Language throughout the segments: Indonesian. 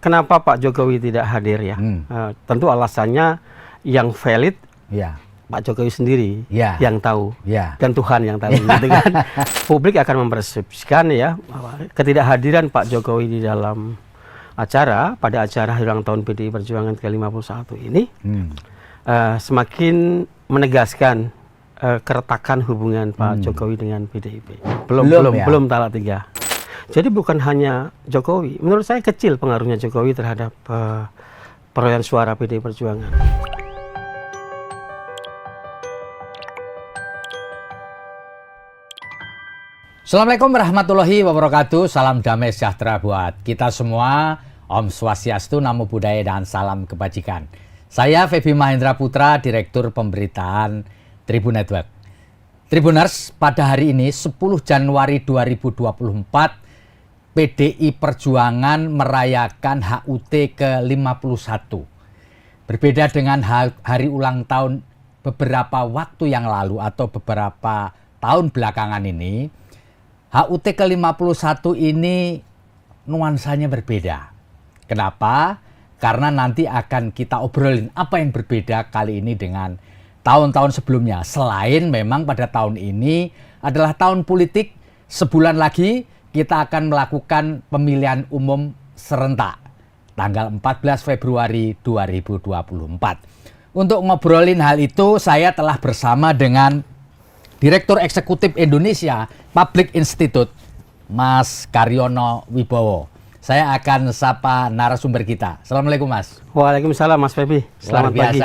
kenapa Pak Jokowi tidak hadir ya? Tentu alasannya yang valid Pak Jokowi sendiri yang tahu dan Tuhan yang tahu. Gitu kan? Publik akan mempersepsikan ya ketidakhadiran Pak Jokowi di dalam pada acara hari ulang tahun PDI Perjuangan ke-51 ini semakin menegaskan keretakan hubungan Pak Jokowi dengan PDIP. Belum talak 3. Jadi bukan hanya Jokowi, menurut saya kecil pengaruhnya Jokowi terhadap perolehan suara PDI Perjuangan. Assalamualaikum warahmatullahi wabarakatuh. Salam damai sejahtera buat kita semua. Om Swastiastu, Namo Buddhaya, dan salam kebajikan. Saya Feby Mahendra Putra, Direktur Pemberitaan Tribun Network. Tribuners, pada hari ini 10 Januari 2024, PDI Perjuangan merayakan HUT ke-51. Berbeda dengan hari ulang tahun beberapa waktu yang lalu atau beberapa tahun belakangan ini, HUT ke-51 ini nuansanya berbeda. Kenapa? Karena nanti akan kita obrolin apa yang berbeda kali ini dengan tahun-tahun sebelumnya. Selain memang pada tahun ini adalah tahun politik, sebulan lagi kita akan melakukan pemilihan umum serentak tanggal 14 Februari 2024. Untuk ngobrolin hal itu, saya telah bersama dengan Direktur Eksekutif Indonesia Public Institute, Mas Karyono Wibowo. Saya akan sapa narasumber kita. Assalamualaikum, Mas. Waalaikumsalam, Mas Feby. Selamat pagi.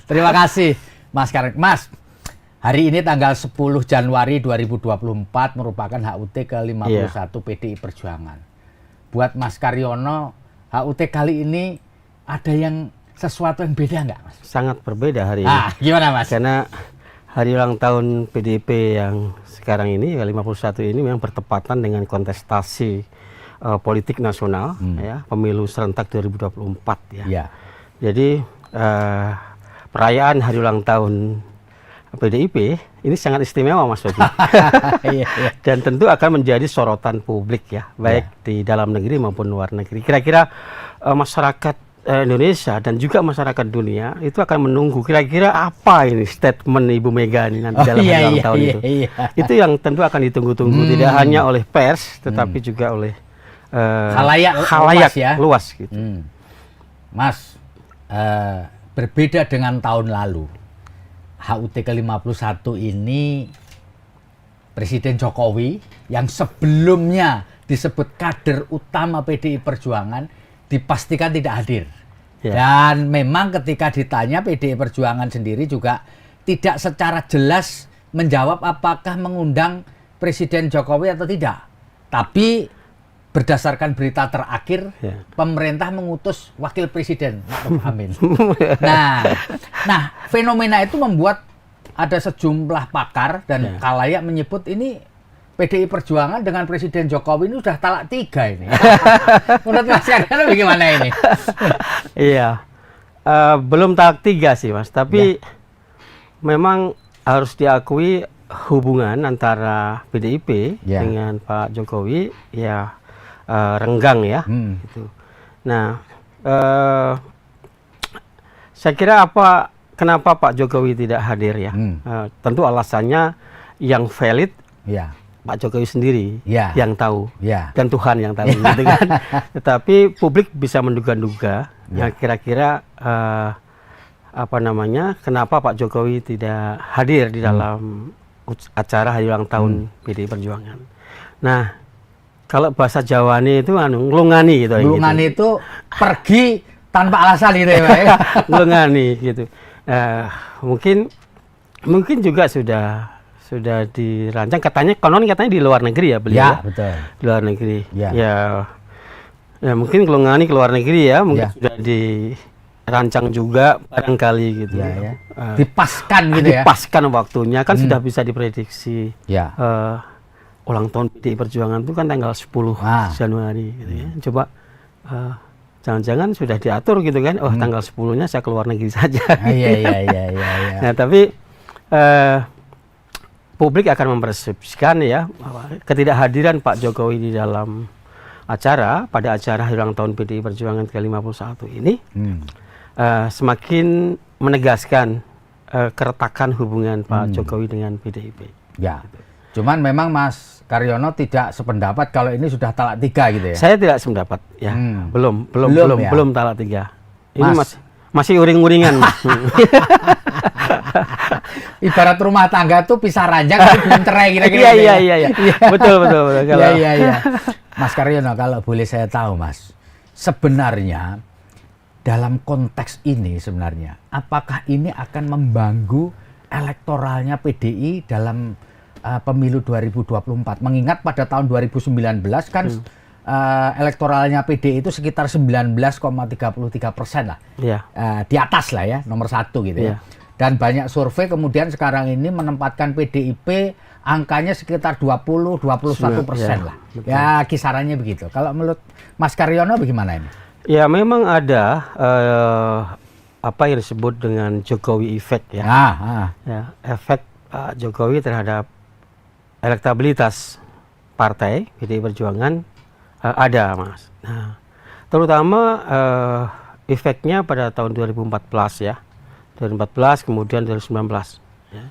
Terima kasih, Mas Karyono. Mas, hari ini tanggal 10 Januari 2024 merupakan HUT ke-51 PDI Perjuangan. Buat Mas Karyono, HUT kali ini ada yang sesuatu yang beda nggak, Mas? Sangat berbeda hari ini. Gimana, Mas? Karena hari ulang tahun PDIP yang sekarang ini, 51 ini memang bertepatan dengan kontestasi politik nasional, ya, pemilu serentak 2024 ya. Jadi perayaan hari ulang tahun PDIP ini sangat istimewa, Mas Feby. Dan tentu akan menjadi sorotan publik ya, baik di dalam negeri maupun luar negeri. Kira-kira masyarakat Indonesia dan juga masyarakat dunia itu akan menunggu kira-kira apa ini statement Ibu Mega ini nanti dalam hari ulang tahun itu. Itu yang tentu akan ditunggu-tunggu, tidak hanya oleh pers tetapi juga oleh khalayak luas gitu. Mas, berbeda dengan tahun lalu, HUT ke-51 ini Presiden Jokowi yang sebelumnya disebut kader utama PDI Perjuangan dipastikan tidak hadir. Dan memang ketika ditanya, PDI Perjuangan sendiri juga tidak secara jelas menjawab apakah mengundang Presiden Jokowi atau tidak. Tapi berdasarkan berita terakhir, pemerintah mengutus Wakil Presiden Ma'ruf Amin. Nah, fenomena itu membuat ada sejumlah pakar dan khalayak menyebut ini PDI Perjuangan dengan Presiden Jokowi ini sudah talak 3 ini. Menurut Mas Karyono bagaimana ini? Belum talak 3 sih, Mas. Tapi memang harus diakui hubungan antara PDIP dengan Pak Jokowi renggang ya. Gitu. Nah, saya kira kenapa Pak Jokowi tidak hadir ya? Tentu alasannya yang valid Pak Jokowi sendiri yang tahu dan Tuhan yang tahu, gitu kan. Tetapi publik bisa menduga-duga kira-kira kenapa Pak Jokowi tidak hadir di dalam acara hari ulang tahun PDI Perjuangan. Nah, kalau bahasa Jawane itu nglungani gitu. Nglungani itu pergi tanpa alasan gitu ya, Pak. Nglungani gitu. Mungkin juga sudah dirancang, katanya di luar negeri ya beliau. Betul. Di luar negeri. Ya mungkin nglungani ke luar negeri ya, mungkin sudah dirancang juga barangkali gitu. Dipaskan gitu ya. Dipaskan waktunya kan sudah bisa diprediksi. Ulang tahun PDI Perjuangan itu kan tanggal 10 Januari gitu ya. Coba jangan-jangan sudah diatur gitu kan. Tanggal 10-nya saya keluar negeri saja. Nah, tapi publik akan mempersepsikan ya ketidakhadiran Pak Jokowi di dalam pada acara hari ulang tahun PDI Perjuangan ke-51 ini semakin menegaskan keretakan hubungan Pak Jokowi dengan PDIP. Ya. Cuman memang Mas Karyono tidak sependapat kalau ini sudah talak 3 gitu ya. Saya tidak sependapat ya. Belum ya? Belum talak 3. Ini masih uring-uringan. Ibarat rumah tangga tuh pisah ranjang belum cerai kira-kira. Iya. Betul. Iya. Mas Karyono, kalau boleh saya tahu Mas, sebenarnya dalam konteks ini sebenarnya apakah ini akan mengganggu elektoralnya PDI dalam pemilu 2024? Mengingat pada tahun 2019 kan elektoralnya PDI itu sekitar 19,33% lah. Di atas lah ya, nomor 1 gitu ya. Dan banyak survei kemudian sekarang ini menempatkan PDIP angkanya sekitar 20-21% lah. Betul. Ya kisarannya begitu. Kalau menurut Mas Karyono bagaimana ini? Ya memang ada apa yang disebut dengan Jokowi effect ya. Ya, efek Jokowi terhadap elektabilitas partai PDI Perjuangan ada, Mas. Nah, terutama efeknya pada tahun 2014 ya. 2014 kemudian 2019 ya.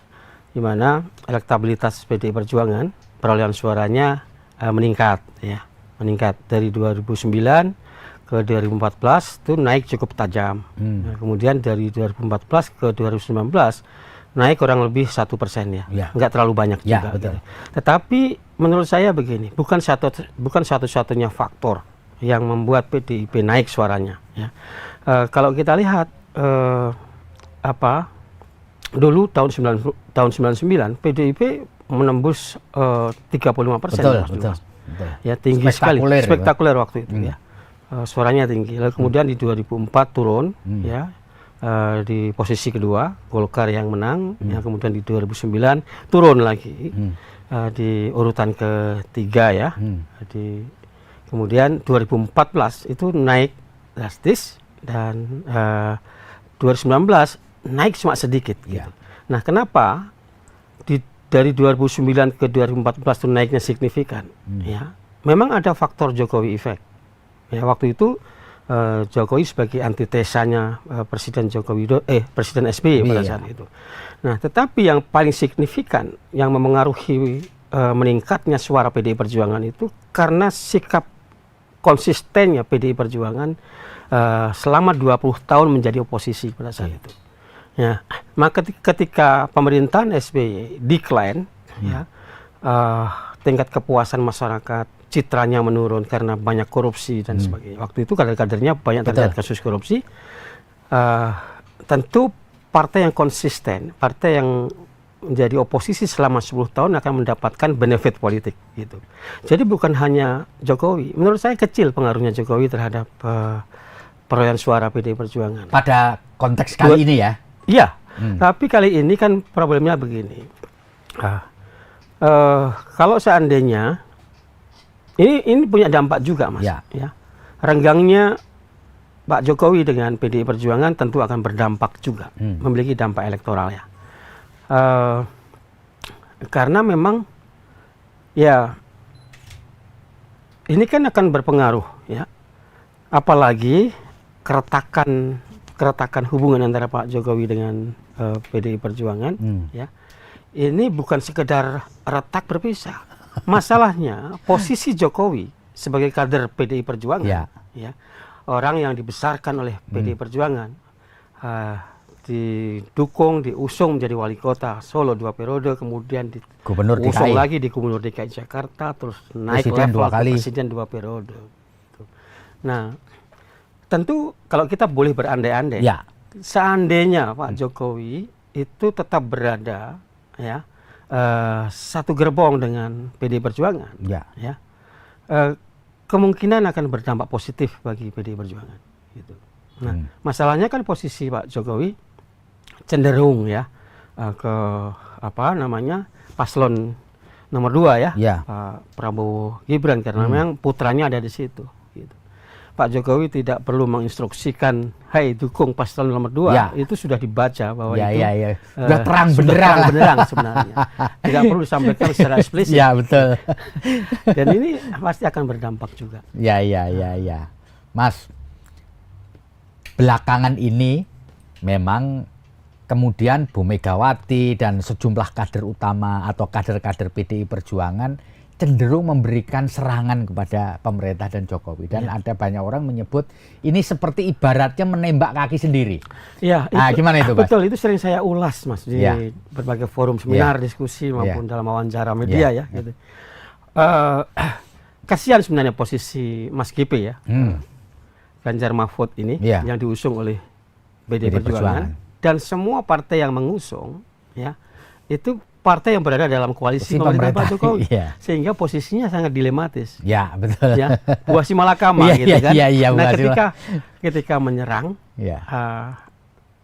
Di mana elektabilitas PDI Perjuangan perolehan suaranya meningkat ya. Meningkat dari 2009 ke 2014 itu naik cukup tajam. Nah, kemudian dari 2014 ke 2019 naik kurang lebih 1% ya. Nggak terlalu banyak juga. Betul. Gitu. Tetapi menurut saya begini, bukan satu-satunya faktor yang membuat PDIP naik suaranya. Ya. Kalau kita lihat dulu tahun 99 PDIP menembus 35%. Betul. Ya tinggi sekali, spektakuler waktu itu ya. Suaranya tinggi. Lalu kemudian di 2004 turun ya. Di posisi kedua Golkar yang menang ya, kemudian di 2009 turun lagi di urutan ketiga ya. Kemudian 2014 itu naik drastis dan 2019 naik cuma sedikit gitu. Nah, kenapa dari 2009 ke 2014 itu naiknya signifikan ya? Memang ada faktor Jokowi effect. Ya, waktu itu Jokowi sebagai antitesanya Presiden Presiden SBY pada saat itu. Nah, tetapi yang paling signifikan yang memengaruhi meningkatnya suara PDI Perjuangan itu karena sikap konsistennya PDI Perjuangan selama 20 tahun menjadi oposisi pada saat itu. Ya, maka ketika pemerintahan SBY decline, ya, tingkat kepuasan masyarakat, citranya menurun karena banyak korupsi dan sebagainya. Waktu itu kader-kadernya banyak terlihat kasus korupsi. Tentu partai yang konsisten, partai yang menjadi oposisi selama 10 tahun akan mendapatkan benefit politik gitu. Jadi bukan hanya Jokowi. Menurut saya kecil pengaruhnya Jokowi terhadap perolehan suara PDI Perjuangan. Pada konteks kali ini ya? Iya, tapi kali ini kan problemnya begini. Kalau seandainya ini punya dampak juga, Mas. Ya. Renggangnya Pak Jokowi dengan PDI Perjuangan tentu akan berdampak juga, memiliki dampak elektoral ya. Karena memang ya ini kan akan berpengaruh ya. Apalagi keretakan hubungan antara Pak Jokowi dengan PDI Perjuangan ya. Ini bukan sekedar retak berpisah. Masalahnya posisi Jokowi sebagai kader PDI Perjuangan ya, orang yang dibesarkan oleh PDI Perjuangan, didukung, diusung menjadi wali kota Solo 2 periode, kemudian diusung lagi di Gubernur DKI Jakarta, terus naik level ke Presiden 2 periode. Nah, tentu kalau kita boleh berandai-andai, seandainya Pak Jokowi itu tetap berada ya satu gerbong dengan PDI Perjuangan, ya, kemungkinan akan berdampak positif bagi PDI Perjuangan. Gitu. Nah, masalahnya kan posisi Pak Jokowi cenderung ya ke paslon nomor 2 ya, Pak Prabowo Gibran karena memang putranya ada di situ. Gitu. Pak Jokowi tidak perlu menginstruksikan, "Hai, dukung paslon nomor 2." Ya. Itu sudah dibaca bahwa Ya, itu ya, ya. Sudah terang sudah benderang terang lah. benderang sebenarnya. Tidak perlu disampaikan secara eksplisit. Ya, betul. Dan ini pasti akan berdampak juga. Ya, ya, ya, ya. Mas, belakangan ini memang kemudian Bu Megawati dan sejumlah kader utama atau kader-kader PDI Perjuangan cenderung memberikan serangan kepada pemerintah dan Jokowi. Dan ada banyak orang menyebut ini seperti ibaratnya menembak kaki sendiri. Ya, Nah, gimana itu, Mas? Betul, itu sering saya ulas, Mas, di Ya. berbagai forum seminar, diskusi maupun dalam wawancara media ya. Gitu. Kasihan sebenarnya posisi Mas GP ya, Ganjar Mahfud ini yang diusung oleh PDI Perjuangan dan semua partai yang mengusung ya itu partai yang berada dalam koalisi pemerintahan Pak Jokowi, sehingga posisinya sangat dilematis. Ya, betul. Ya, buah si malakama gitu kan. Nah, ketika menyerang,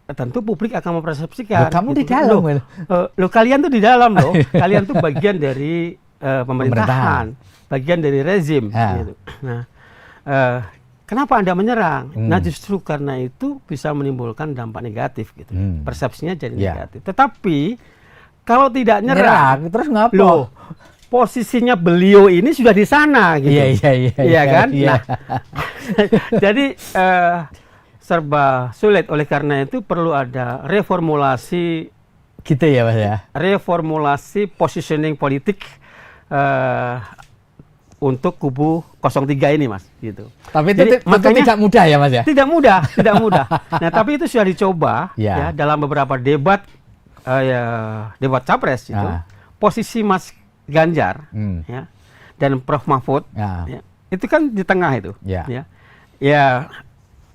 tentu publik akan mempersepsikan. Kamu di dalam, loh, kalian tuh di dalam loh. Kalian tuh bagian dari pemerintahan, bagian dari rezim. Gitu. Nah, kenapa Anda menyerang? Nah, justru karena itu bisa menimbulkan dampak negatif gitu. Persepsinya jadi negatif. Tetapi kalau tidak nyerang, terus ngapa? Loh, posisinya beliau ini sudah di sana gitu. Iya kan? Nah, jadi serba sulit. Oleh karena itu perlu ada reformulasi gitu ya, Mas ya. Reformulasi positioning politik untuk kubu 03 ini, Mas, gitu. Tapi itu makanya tidak mudah ya, Mas ya? Tidak mudah. Nah, tapi itu sudah dicoba ya dalam beberapa debat debat capres itu. Posisi Mas Ganjar ya dan Prof Mahfud ya, itu kan di tengah itu. Ya,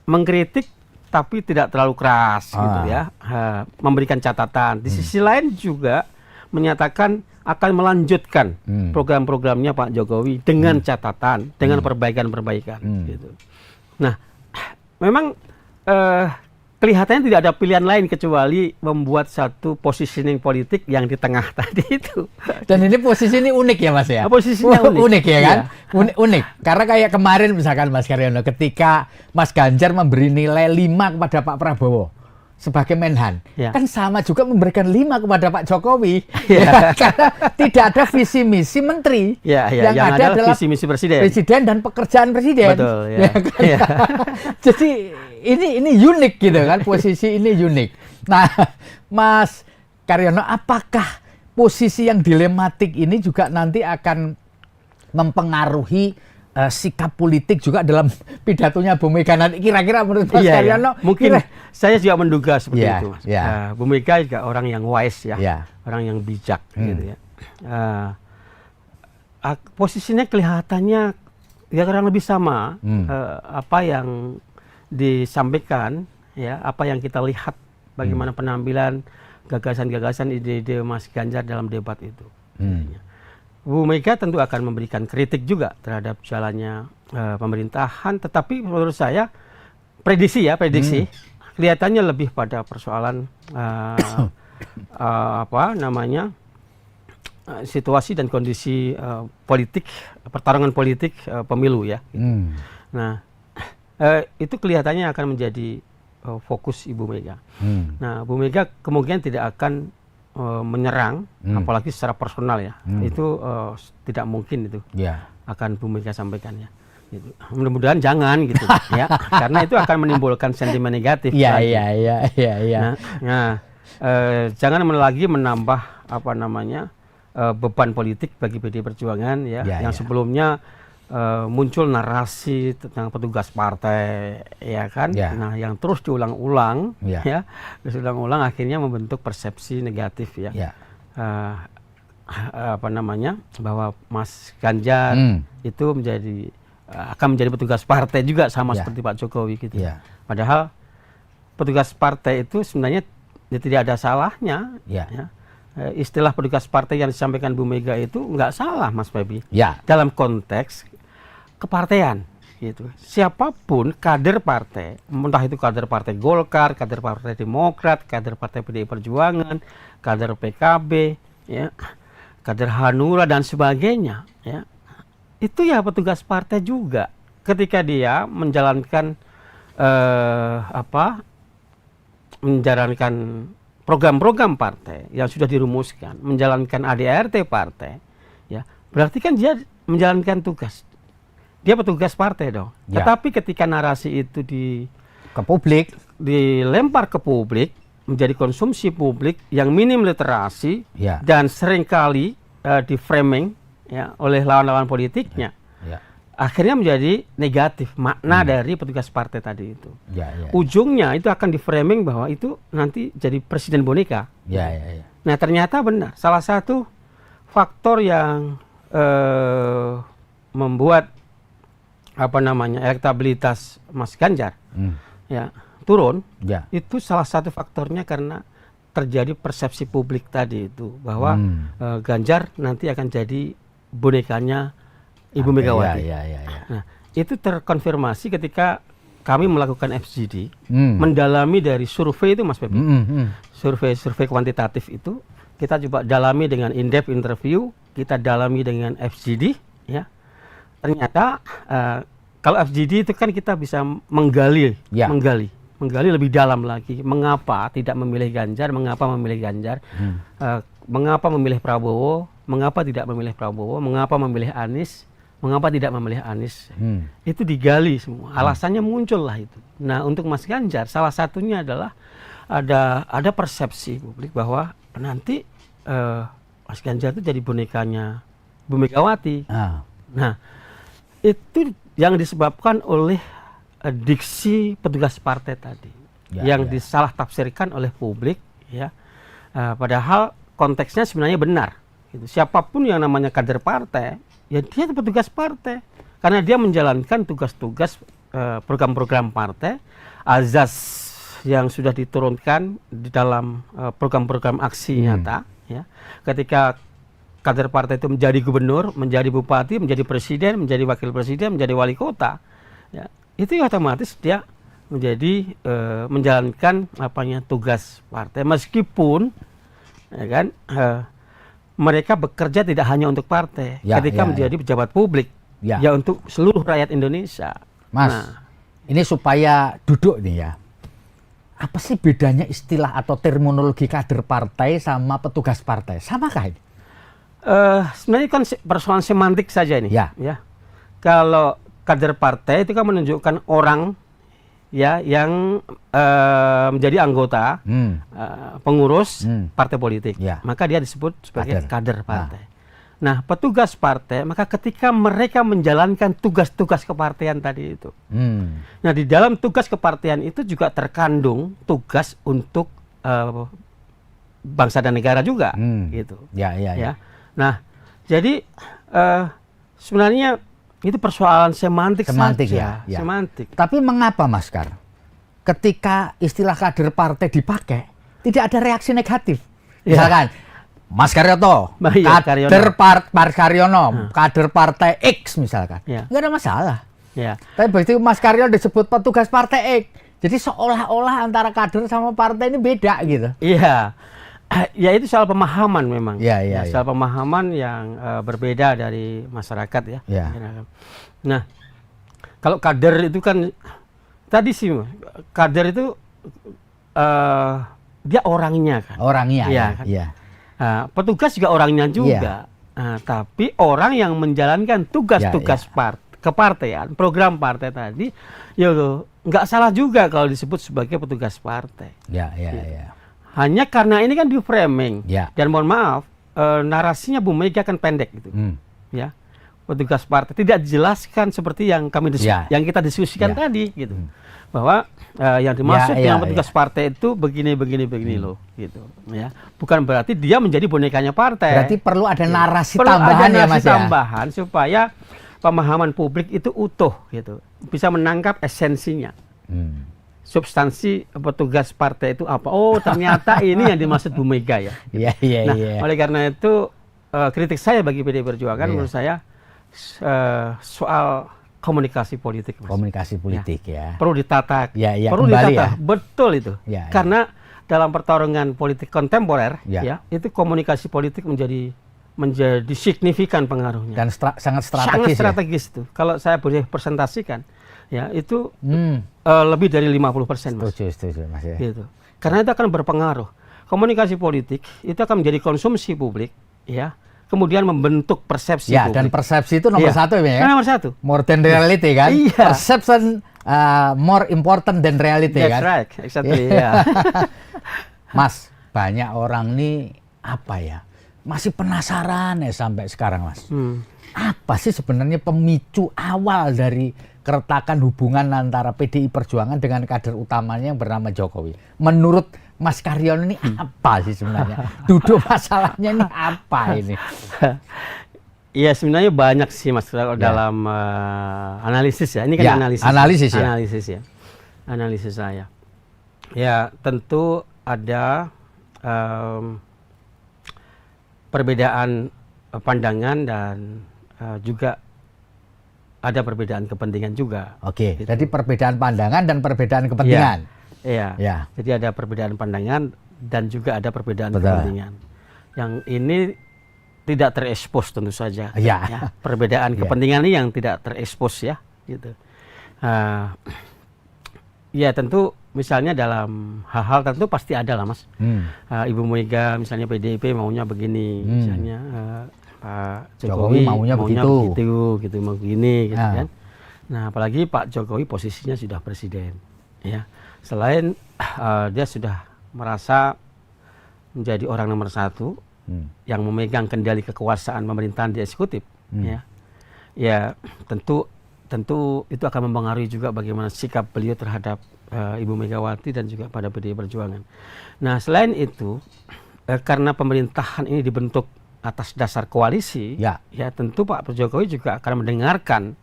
mengkritik tapi tidak terlalu keras gitu ya. Memberikan catatan. Di sisi lain juga menyatakan akan melanjutkan program-programnya Pak Jokowi dengan catatan, dengan perbaikan-perbaikan gitu. Nah, memang kelihatannya tidak ada pilihan lain kecuali membuat satu positioning politik yang di tengah tadi itu. Dan ini posisi ini unik ya, Mas ya? Posisinya unik. Unik ya kan? Iya. Unik. Karena kayak kemarin misalkan Mas Karyono, ketika Mas Ganjar memberi nilai 5 kepada Pak Prabowo sebagai Menhan, kan sama juga memberikan 5 kepada Pak Jokowi. Karena tidak ada visi misi menteri. Yang ada adalah visi misi presiden dan pekerjaan presiden. Betul. Jadi ini unik gitu kan, posisi ini unik. Nah, Mas Karyono, apakah posisi yang dilematik ini juga nanti akan mempengaruhi sikap politik juga dalam pidatonya Bu Mega nanti, kira-kira menurut Mas Karyono? Mungkin saya juga menduga seperti itu, Mas. Bu Mega juga orang yang wise ya, orang yang bijak gitu ya. Posisinya kelihatannya ya kurang lebih sama apa yang disampaikan ya, apa yang kita lihat bagaimana penampilan gagasan-gagasan ide-ide Mas Ganjar dalam debat itu. Bu Mega tentu akan memberikan kritik juga terhadap jalannya pemerintahan, tetapi menurut saya prediksi kelihatannya lebih pada persoalan situasi dan kondisi politik, pertarungan politik pemilu ya. Nah, itu kelihatannya akan menjadi fokus Ibu Mega. Nah, Bu Mega kemungkinan tidak akan menyerang, apalagi secara personal ya. Itu tidak mungkin itu akan Bu Mega sampaikan ya. Gitu. Mudah-mudahan jangan gitu ya, karena itu akan menimbulkan sentimen negatif. Jangan lagi menambah beban politik bagi PDI Perjuangan ya, yang sebelumnya muncul narasi tentang petugas partai ya kan. Nah, yang terus diulang-ulang akhirnya membentuk persepsi negatif ya. Bahwa Mas Ganjar itu akan menjadi petugas partai juga sama seperti Pak Jokowi gitu. Padahal petugas partai itu sebenarnya tidak ada salahnya. Istilah petugas partai yang disampaikan Bu Mega itu nggak salah, Mas Febi. Dalam konteks kepartean gitu. Siapapun kader partai, entah itu kader partai Golkar, kader partai Demokrat, kader partai PDI Perjuangan, kader PKB, ya, kader Hanura dan sebagainya, ya. Itu ya petugas partai juga ketika dia menjalankan menjalankan program-program partai yang sudah dirumuskan, menjalankan ADART partai, ya berarti kan dia menjalankan tugas. Dia petugas partai dong. Ya. Tetapi ketika narasi itu Ke publik. dilempar ke publik, menjadi konsumsi publik yang minim literasi Ya. dan seringkali di framing ya oleh lawan-lawan politiknya, Ya. akhirnya menjadi negatif makna dari petugas partai tadi itu. Ya, ya. Ujungnya itu akan di framing bahwa itu nanti jadi presiden boneka. Ya, ya, ya. Nah ternyata benar, salah satu faktor yang membuat elektabilitas Mas Ganjar ya turun, Ya. itu salah satu faktornya karena terjadi persepsi publik tadi itu bahwa Ganjar nanti akan jadi bonekanya Ibu Megawati. Ya, ya, ya. Nah itu terkonfirmasi ketika kami melakukan FGD, Hmm. mendalami dari survei itu Mas Pepi. Survei kuantitatif itu kita coba dalami dengan in-depth interview, kita dalami dengan FGD, ya. Ternyata kalau FGD itu kan kita bisa menggali lebih dalam lagi mengapa tidak memilih Ganjar, mengapa memilih Ganjar, mengapa memilih Prabowo, mengapa tidak memilih Prabowo, mengapa memilih Anies, mengapa tidak memilih Anies. Itu digali semua, alasannya muncul lah itu. Nah untuk Mas Ganjar salah satunya adalah ada persepsi publik bahwa nanti Mas Ganjar itu jadi bonekanya Bu Megawati. Nah itu yang disebabkan oleh diksi petugas partai tadi, yang disalah tafsirkan oleh publik, ya. Padahal konteksnya sebenarnya benar. Gitu. Siapapun yang namanya kader partai, ya dia petugas partai, karena dia menjalankan tugas-tugas program-program partai, azas yang sudah diturunkan di dalam program-program aksi nyata, ya. Ketika kader partai itu menjadi gubernur, menjadi bupati, menjadi presiden, menjadi wakil presiden, menjadi wali kota, ya, itu otomatis dia menjadi menjalankan tugas partai, meskipun ya kan mereka bekerja tidak hanya untuk partai, ketika menjadi pejabat publik, ya untuk seluruh rakyat Indonesia. Mas, ini supaya duduk nih ya. Apa sih bedanya istilah atau terminologi kader partai sama petugas partai? Samakah ini? Sebenarnya kan persoalan semantik saja ini. Ya. Kalau kader partai itu kan menunjukkan orang ya yang menjadi anggota pengurus partai politik. Maka dia disebut sebagai kader partai. Nah, petugas partai maka ketika mereka menjalankan tugas-tugas kepartaian tadi itu. Nah, di dalam tugas kepartaian itu juga terkandung tugas untuk bangsa dan negara juga gitu. Ya. Nah, jadi sebenarnya itu persoalan semantik saja. Ya. Semantik. Tapi mengapa, Mas Kar, ketika istilah kader partai dipakai, tidak ada reaksi negatif? Misalkan, Mas Karyoto, kader Karyono, kader partai X misalkan, nggak ada masalah. Tapi begitu Mas Karyono disebut petugas partai X, jadi seolah-olah antara kader sama partai ini beda gitu. Iya. Ya itu soal pemahaman memang. Soal pemahaman yang berbeda dari masyarakat ya. Nah, kalau kader itu kan tadi sih kader itu dia orangnya kan. Petugas juga orangnya juga. Tapi orang yang menjalankan tugas-tugas kepartean, program partai tadi, ya nggak salah juga kalau disebut sebagai petugas partai. Hanya karena ini kan di framing dan mohon maaf narasinya Bu Mega kan pendek gitu, ya petugas partai tidak dijelaskan seperti yang kami yang kita diskusikan tadi gitu, bahwa yang dimaksud dengan petugas partai itu begini loh gitu, ya bukan berarti dia menjadi bonekanya partai. Berarti perlu ada narasi tambahan ya Mas, tambahan supaya pemahaman publik itu utuh gitu, bisa menangkap esensinya. Substansi petugas partai itu apa? Oh, ternyata ini yang dimaksud Bu Mega ya. Oleh karena itu kritik saya bagi PDI Perjuangan menurut saya soal komunikasi politik, Mas. Komunikasi politik ya. Perlu ditata. Perlu ditata. Betul itu. Karena dalam pertarungan politik kontemporer ya itu komunikasi politik menjadi menjadi signifikan pengaruhnya. Dan sangat strategis. Sangat strategis itu. Kalau saya boleh presentasikan, ya itu lebih dari 50%, Mas. Setuju, Mas. Ya. Gitu. Karena itu akan berpengaruh. Komunikasi politik itu akan menjadi konsumsi publik, ya. Kemudian membentuk persepsi Ya, publik. dan persepsi itu nomor satu ya. Nomor satu. More than reality kan. Iya. Perception more important than reality That's kan. right, exactly. Ya. Mas, banyak orang nih apa ya? Masih penasaran ya sampai sekarang, Mas. Apa sih sebenarnya pemicu awal dari keretakan hubungan antara PDI Perjuangan dengan kader utamanya yang bernama Jokowi? Menurut Mas Karyono ini apa sih sebenarnya? Duduk masalahnya ini apa ini? Iya, sebenarnya banyak sih, Mas, dalam analisis ya. Ini kan analisis ya. Analisis saya. Ya, tentu ada perbedaan pandangan dan juga ada perbedaan kepentingan juga. Oke, gitu. jadi perbedaan pandangan dan perbedaan kepentingan. Iya. Ya. Jadi ada perbedaan pandangan dan juga ada perbedaan Betul. kepentingan. Yang ini tidak terekspos tentu saja. Ya. Ya. Perbedaan kepentingan ini yang tidak terekspos ya, gitu. Ya tentu misalnya dalam hal-hal tertentu pasti ada lah, Mas. Ibu Mega misalnya PDIP maunya begini, misalnya Pak Jokowi maunya begitu, gitu mau begini, gitu kan. Nah, apalagi Pak Jokowi posisinya sudah presiden, ya. Selain dia sudah merasa menjadi orang nomor satu yang memegang kendali kekuasaan pemerintahan di eksekutif, ya tentu itu akan mempengaruhi juga bagaimana sikap beliau terhadap Ibu Megawati dan juga pada PDI Perjuangan. Nah, selain itu karena pemerintahan ini dibentuk atas dasar koalisi, ya tentu Pak Jokowi juga akan mendengarkan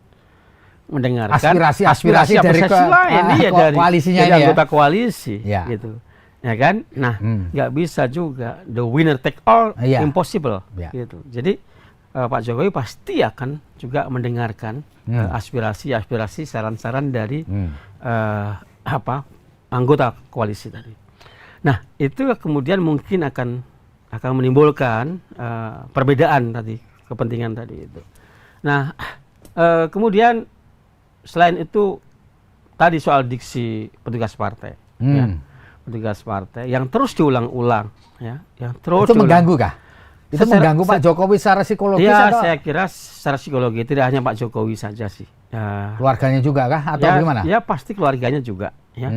aspirasi dari koalisinya dari ini anggota koalisi, ya. gitu, ya kan? Nah, nggak bisa juga the winner take all, impossible, gitu. Jadi Pak Jokowi pasti akan juga mendengarkan aspirasi, saran-saran dari anggota koalisi tadi. Nah, itu kemudian mungkin akan menimbulkan perbedaan tadi, kepentingan tadi itu. Nah, kemudian selain itu tadi soal diksi petugas partai, ya, petugas partai yang terus diulang-ulang, ya, yang terus itu mengganggu kah? Itu mengganggu Pak Jokowi secara psikologis? Ya, atau? saya kira secara psikologi tidak hanya Pak Jokowi saja sih. Ya, keluarganya juga kah atau gimana? Ya pasti keluarganya juga, ya.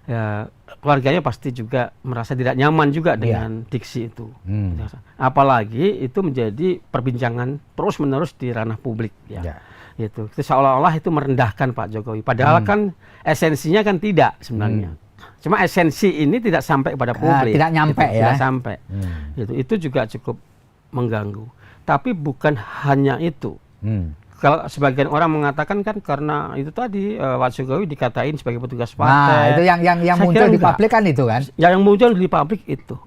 Ya, keluarganya pasti juga merasa tidak nyaman juga dengan diksi itu. Apalagi itu menjadi perbincangan terus-menerus di ranah publik, ya. Itu seolah-olah itu merendahkan Pak Jokowi. Padahal kan esensinya kan tidak sebenarnya. Cuma esensi ini tidak sampai kepada publik. Tidak nyampe gitu, ya. Tidak sampai. Itu juga cukup mengganggu. Tapi bukan hanya itu. Kalau sebagian orang mengatakan kan karena itu tadi Pak Jokowi dikatain sebagai petugas partai. Nah, itu yang muncul di publik kan itu kan? Yang muncul di publik itu.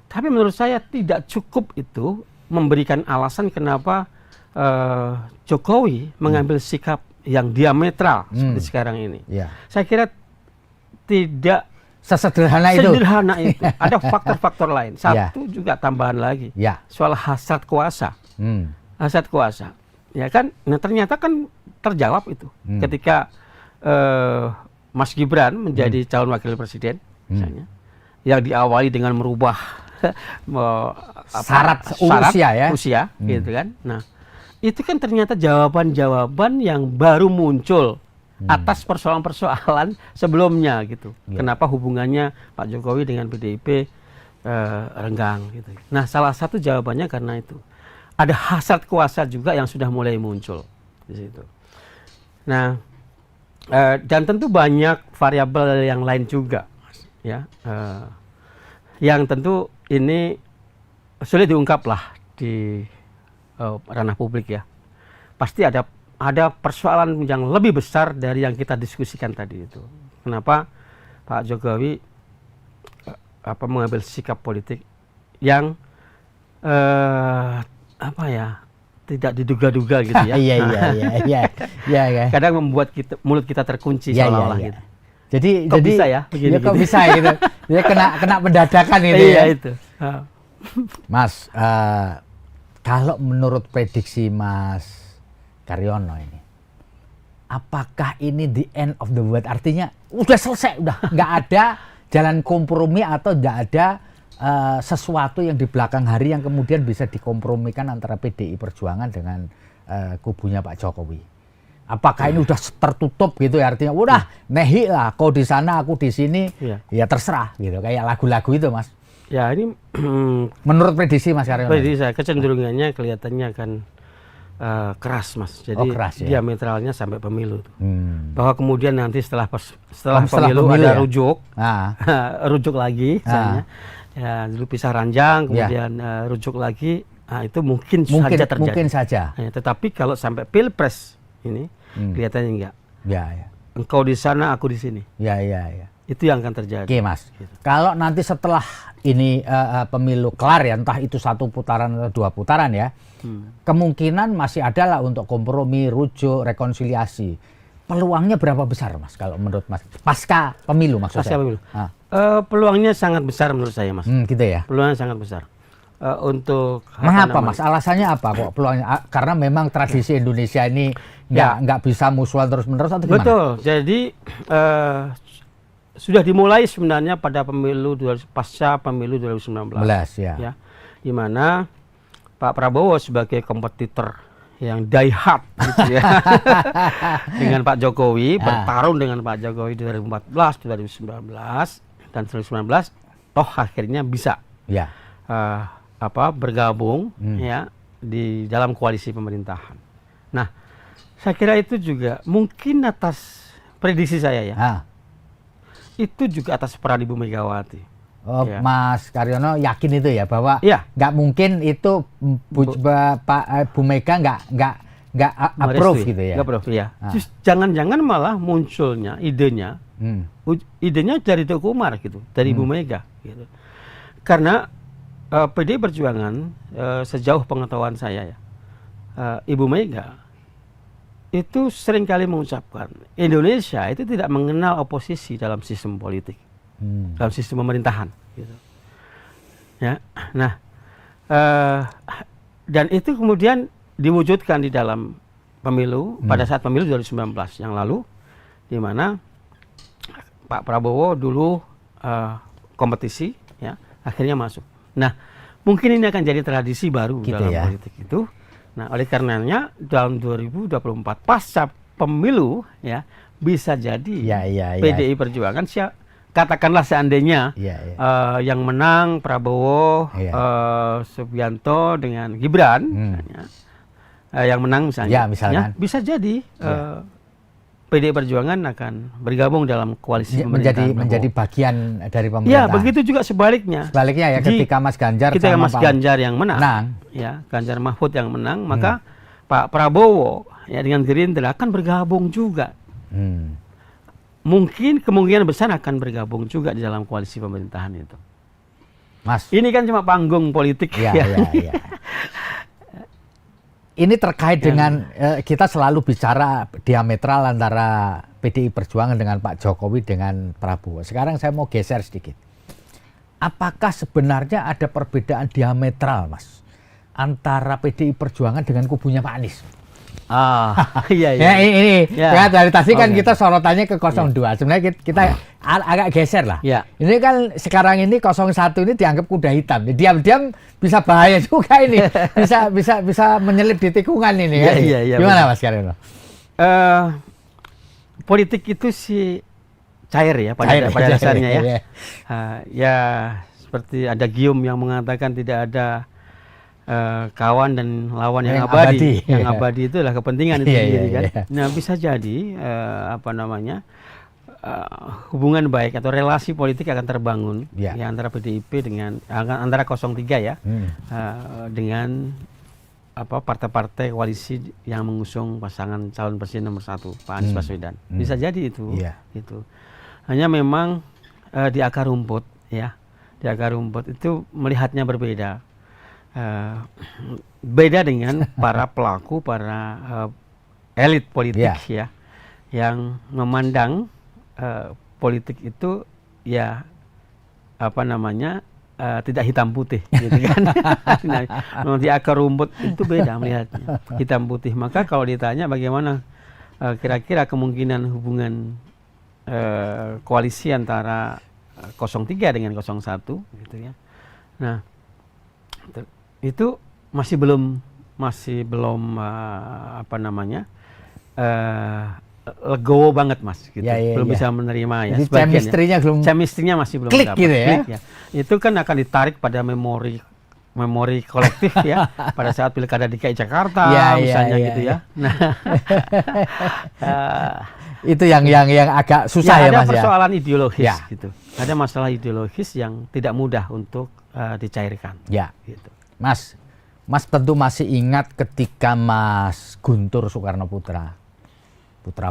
Tapi menurut saya tidak cukup itu memberikan alasan kenapa Jokowi mengambil sikap yang diametral seperti sekarang ini. Saya kira tidak sesederhana itu. Ada faktor-faktor lain. Satu juga tambahan lagi. Soal hasrat kuasa. Hasrat kuasa. Ya kan, nah ternyata kan terjawab itu ketika Mas Gibran menjadi calon wakil presiden, misalnya, yang diawali dengan merubah syarat usia, gitu kan. Nah, itu kan ternyata jawaban-jawaban yang baru muncul atas persoalan-persoalan sebelumnya, gitu. Kenapa hubungannya Pak Jokowi dengan PDIP renggang, gitu. Nah, salah satu jawabannya karena itu. Ada hasrat kuasa juga yang sudah mulai muncul di situ. Nah, dan tentu banyak variabel yang lain juga, ya, yang tentu ini sulit diungkap lah di ranah publik ya. Pasti ada persoalan yang lebih besar dari yang kita diskusikan tadi itu. Kenapa Pak Jokowi mengambil sikap politik yang tidak diduga-duga gitu ya. Iya. Kadang membuat mulut kita terkunci seolah-olah gitu. Jadi bisa ya? Begini, kok bisa gitu. Dia kena pendadakan itu. Iya ya. itu. Mas, kalau menurut prediksi Mas Karyono ini, apakah ini the end of the world? Artinya udah selesai, udah nggak ada jalan kompromi atau nggak ada sesuatu yang di belakang hari yang kemudian bisa dikompromikan antara PDI Perjuangan dengan kubunya Pak Jokowi. Apakah ini udah tertutup gitu ya, artinya udah nehi lah, kau di sana aku di sini, ya terserah gitu, kayak lagu-lagu itu Mas. Ya ini menurut prediksi Mas Karyono. Prediksi saya kecenderungannya kelihatannya akan keras Mas, jadi keras, ya? diametralnya sampai pemilu. Bahwa kemudian nanti setelah pemilu ada rujuk, rujuk lagi misalnya. Ya, dulu pisah ranjang, kemudian rujuk lagi, itu mungkin saja terjadi. Mungkin saja. Ya, tetapi kalau sampai pilpres ini kelihatannya enggak. Ya. Engkau di sana, aku di sini. Ya. Itu yang akan terjadi. Oke Mas. Gitu. Kalau nanti setelah ini pemilu kelar ya, entah itu 1 putaran atau 2 putaran ya, kemungkinan masih ada lah untuk kompromi, rujuk, rekonsiliasi. Peluangnya berapa besar Mas kalau menurut Mas? Pasca pemilu maksudnya. Pasca pemilu. Peluangnya sangat besar menurut saya Mas. Gitu ya. Peluangnya sangat besar. Untuk mengapa Mas? Alasannya apa kok peluangnya? Karena memang tradisi Indonesia ini nggak bisa musuhan terus-menerus atau gimana? Betul. Jadi sudah dimulai sebenarnya pada pasca pemilu 2019. Ya. Di mana Pak Prabowo sebagai kompetitor yang die hard gitu ya dengan Pak Jokowi, bertarung dengan Pak Jokowi 2014, 2019 dan 2019 toh akhirnya bisa bergabung ya di dalam koalisi pemerintahan. Nah, saya kira itu juga mungkin atas prediksi saya ya. Itu juga atas peran Ibu Megawati. Mas Karyono yakin itu ya bahwa nggak mungkin itu Bu Mega nggak approve gitu ya? Nggak approve ya. Jangan-jangan malah munculnya idenya, idenya dari Teguh Umar gitu, dari Ibu Mega gitu. Karena PDI Perjuangan sejauh pengetahuan saya ya, Ibu Mega itu seringkali mengucapkan Indonesia itu tidak mengenal oposisi dalam sistem politik. Dalam sistem pemerintahan gitu. Ya. Nah, dan itu kemudian diwujudkan di dalam pemilu pada saat pemilu 2019 yang lalu, di mana Pak Prabowo dulu kompetisi ya, akhirnya masuk. Nah, mungkin ini akan jadi tradisi baru gitu dalam politik itu. Nah, oleh karenanya dalam 2024 pasca pemilu ya bisa jadi PDI Perjuangan katakanlah seandainya yang menang Prabowo, Subianto dengan Gibran, yang menang misalnya, bisa jadi PDI Perjuangan akan bergabung dalam koalisi pemerintahan menjadi bagian dari pemerintahan. Ya, begitu juga sebaliknya. Sebaliknya ya, ketika Mas Ganjar yang menang, ya Ganjar Mahfud yang menang, maka Pak Prabowo ya dengan Gerindra akan bergabung juga. Mungkin kemungkinan besar akan bergabung juga di dalam koalisi pemerintahan itu. Mas, ini kan cuma panggung politik. Ini terkait dengan kita selalu bicara diametral antara PDI Perjuangan dengan Pak Jokowi dengan Prabowo. Sekarang saya mau geser sedikit. Apakah sebenarnya ada perbedaan diametral, Mas, antara PDI Perjuangan dengan kubunya Pak Anies? Ini dari tadi kan kita sorotannya ke 02. Sebenarnya kita agak geser lah. Ini kan sekarang ini 01 ini dianggap kuda hitam. Diam-diam bisa bahaya juga ini. bisa menyelip di tikungan ini kan. Gimana Mas Karyono? Politik itu sih cair ya pada dasarnya ya. Ya seperti ada gium yang mengatakan tidak ada kawan dan lawan yang abadi. Yang abadi itu adalah kepentingan itu sendiri kan. Nah, bisa jadi hubungan baik atau relasi politik akan terbangun ya antara PDIP dengan antara 03 ya dengan partai-partai koalisi yang mengusung pasangan calon presiden nomor 1 Pak Anies Baswedan. Bisa jadi itu. Itu. Hanya memang di akar rumput ya. Di akar rumput itu melihatnya berbeda. Beda dengan para pelaku, para elit politik ya, yang memandang politik itu ya tidak hitam putih, gitu kan? Nah, di akar rumput itu beda melihatnya, hitam putih. Maka kalau ditanya bagaimana kira-kira kemungkinan hubungan koalisi antara 03 dengan 01, gitu ya. Nah, itu masih belum apa namanya, legowo banget Mas, gitu. Belum bisa menerima ya. Jadi chemistry-nya masih belum klik dapat. gitu ya. Klik, ya. Itu kan akan ditarik pada memori kolektif ya pada saat pilkada DKI Jakarta misalnya gitu ya. Nah, itu yang agak susah ya Mas ya. Ada persoalan ideologis gitu. Ada masalah ideologis yang tidak mudah untuk dicairkan. Ya. Gitu. Mas tentu masih ingat ketika Mas Guntur Soekarno Putra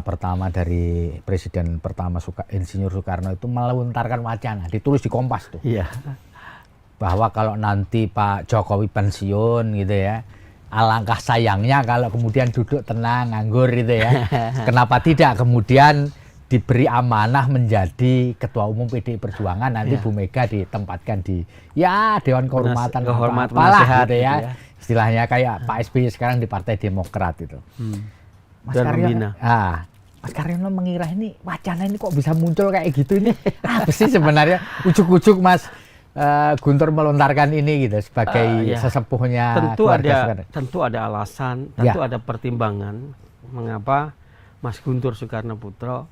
pertama dari Presiden pertama Insinyur Soekarno itu melontarkan wacana, ditulis di Kompas tuh. Iya. Bahwa kalau nanti Pak Jokowi pensiun gitu ya, alangkah sayangnya kalau kemudian duduk tenang, nganggur gitu ya. Kenapa tidak kemudian diberi amanah menjadi Ketua Umum PDI Perjuangan, nanti Bu Mega ditempatkan di Dewan Kehormatan apalah gitu ya. Istilahnya kayak Pak SBY sekarang di Partai Demokrat itu. Mas Karyono mengira ini wacana ini kok bisa muncul kayak gitu ini. Apa sih sebenarnya ujuk-ujuk Mas Guntur melontarkan ini gitu sebagai sesepuhnya keluarga. Tentu ada alasan, tentu ada pertimbangan mengapa Mas Guntur Soekarno Putra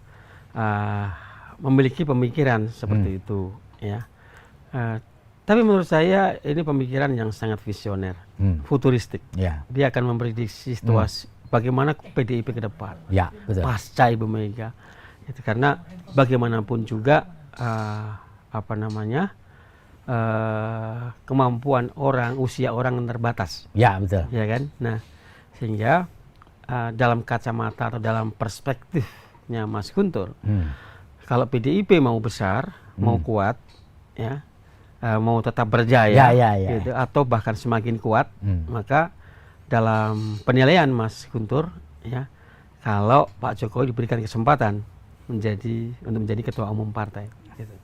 memiliki pemikiran seperti itu ya. Tapi menurut saya ini pemikiran yang sangat visioner, futuristik. Dia akan memprediksi situasi bagaimana PDIP ke depan, betul. Pasca Ibu Mega. Itu karena bagaimanapun juga apa namanya, kemampuan orang, usia orang terbatas. Betul. Ya kan. Nah, sehingga dalam kacamata atau dalam perspektifnya Mas Guntur, kalau PDIP mau besar, mau kuat, ya, mau tetap berjaya, gitu, atau bahkan semakin kuat, maka dalam penilaian Mas Guntur, ya, kalau Pak Jokowi diberikan kesempatan untuk menjadi ketua umum partai, gitu.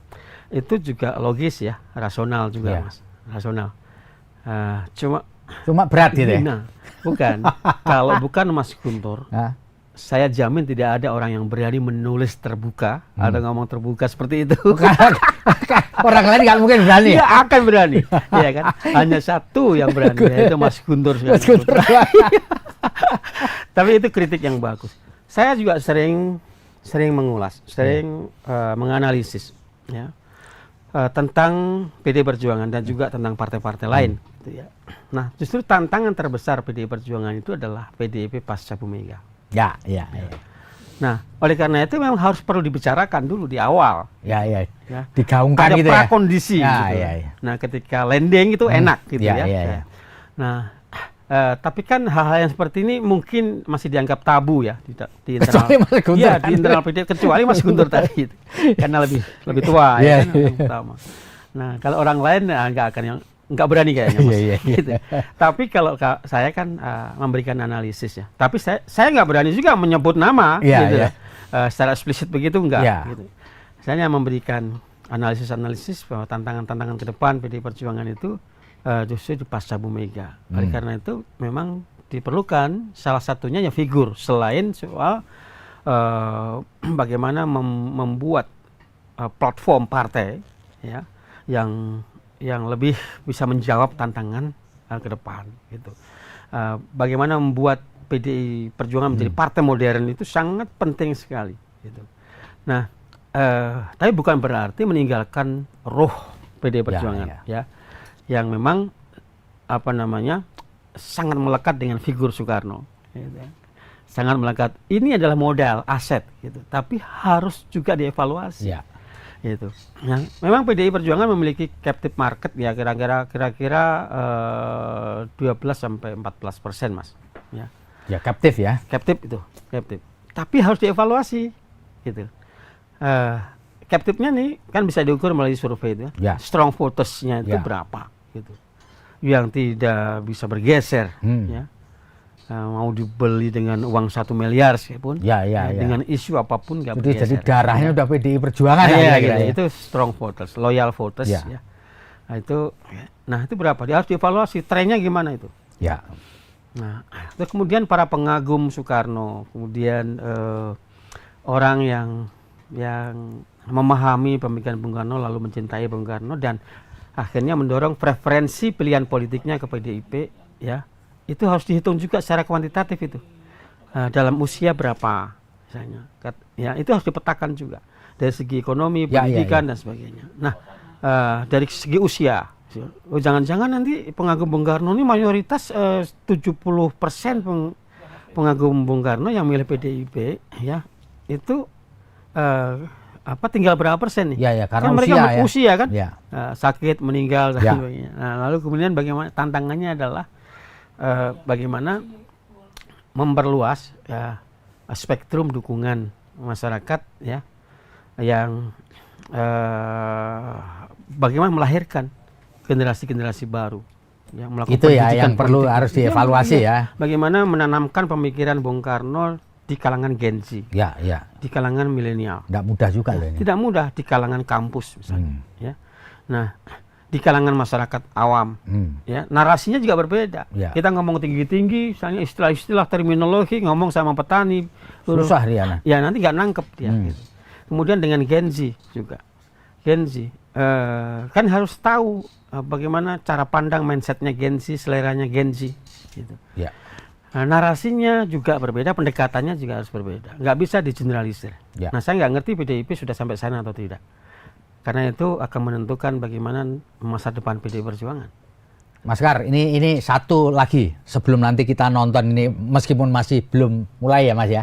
Itu juga logis ya, rasional juga Mas, rasional. Cuma berat gitu ya? Nah, bukan. Kalau bukan Mas Guntur, saya jamin tidak ada orang yang berani menulis terbuka atau ngomong terbuka seperti itu. Orang lain nggak mungkin berani. Dia akan berani, ya kan? Hanya satu yang berani, yaitu Mas Guntur. Tapi itu kritik yang bagus. Saya juga sering mengulas, menganalisis, ya, tentang PDI Perjuangan dan juga tentang partai-partai lain. Gitu ya. Nah, justru tantangan terbesar PDI Perjuangan itu adalah PDIP pasca Bu Mega. Ya. Nah, oleh karena itu memang harus perlu dibicarakan dulu di awal. Ya. Digaungkan ada gitu ya. Ada prakondisi. Gitu. Nah, ketika landing itu enak gitu ya. Nah, tapi kan hal-hal yang seperti ini mungkin masih dianggap tabu ya di internal. Di internal PDI, kecuali Mas Guntur tadi itu. Karena lebih tua ya kan, yang pertama. Nah, kalau orang lain nggak berani kayaknya Mas. Gitu. Tapi kalau saya kan memberikan analisis ya. Tapi saya nggak berani juga menyebut nama gitu. Secara eksplisit begitu enggak gitu. Saya hanya memberikan analisis bahwa tantangan-tantangan ke depan PDI Perjuangan itu justru di pasca Bu Mega. Oleh karena itu memang diperlukan salah satunya ya figur, selain soal bagaimana membuat platform partai ya yang lebih bisa menjawab tantangan ke depan gitu. Bagaimana membuat PDI Perjuangan menjadi partai modern itu sangat penting sekali gitu. Nah, tapi bukan berarti meninggalkan roh PDI Perjuangan ya, yang memang apa namanya sangat melekat dengan figur Soekarno gitu. Sangat melekat. Ini adalah modal, aset gitu, tapi harus juga dievaluasi. Gitu. Nah, memang PDI Perjuangan memiliki captive market ya kira-kira 12-14% Mas. Ya captive ya. Captive itu, captive. Tapi harus dievaluasi, gitu. Captive-nya nih kan bisa diukur melalui survei itu. Strong voters-nya itu berapa, gitu. Yang tidak bisa bergeser, ya. Mau dibeli dengan uang 1 miliar pun, dengan isu apapun nggak bergeser. Jadi darahnya udah PDI Perjuangan gitu. Itu strong voters, loyal voters, ya. Nah itu berapa? Dia harus dievaluasi trennya gimana itu. Ya. Nah, terus kemudian para pengagum Soekarno, kemudian orang yang memahami pemikiran Bung Karno lalu mencintai Bung Karno dan akhirnya mendorong preferensi pilihan politiknya ke PDIP, ya itu harus dihitung juga secara kuantitatif itu. Dalam usia berapa misalnya, ya itu harus dipetakan juga dari segi ekonomi, pendidikan dan sebagainya. Nah, dari segi usia, jangan-jangan nanti pengagum Bung Karno ini mayoritas 70% pengagum Bung Karno yang milih PDIP, ya itu tinggal berapa persen nih? Ya, karena kan mereka usia kan, ya. Sakit, meninggal dan sebagainya. Nah, lalu kemudian bagaimana tantangannya adalah bagaimana memperluas spektrum dukungan masyarakat, ya, yang bagaimana melahirkan generasi-generasi baru yang melakukan itu ya yang perlu harus dievaluasi ya. Bagaimana menanamkan pemikiran Bung Karno di kalangan Gen Z, di kalangan milenial. Tidak mudah juga loh ini. Tidak mudah di kalangan kampus misalnya, ya. Nah, di kalangan masyarakat awam, ya narasinya juga berbeda. Kita ngomong tinggi-tinggi, misalnya istilah-istilah terminologi, ngomong sama petani, susah Riana. Ya nanti nggak nangkep dia. Gitu. Kemudian dengan Gen Z juga, Gen Z kan harus tahu bagaimana cara pandang mindsetnya Gen Z, seleranya Gen Z, gitu. Ya. Nah, narasinya juga berbeda, pendekatannya juga harus berbeda. Nggak bisa digeneralisir. Nah, saya nggak ngerti PDIP sudah sampai sana atau tidak. Karena itu akan menentukan bagaimana masa depan PDI Perjuangan. Mas Kar, ini satu lagi sebelum nanti kita nonton ini, meskipun masih belum mulai ya Mas ya.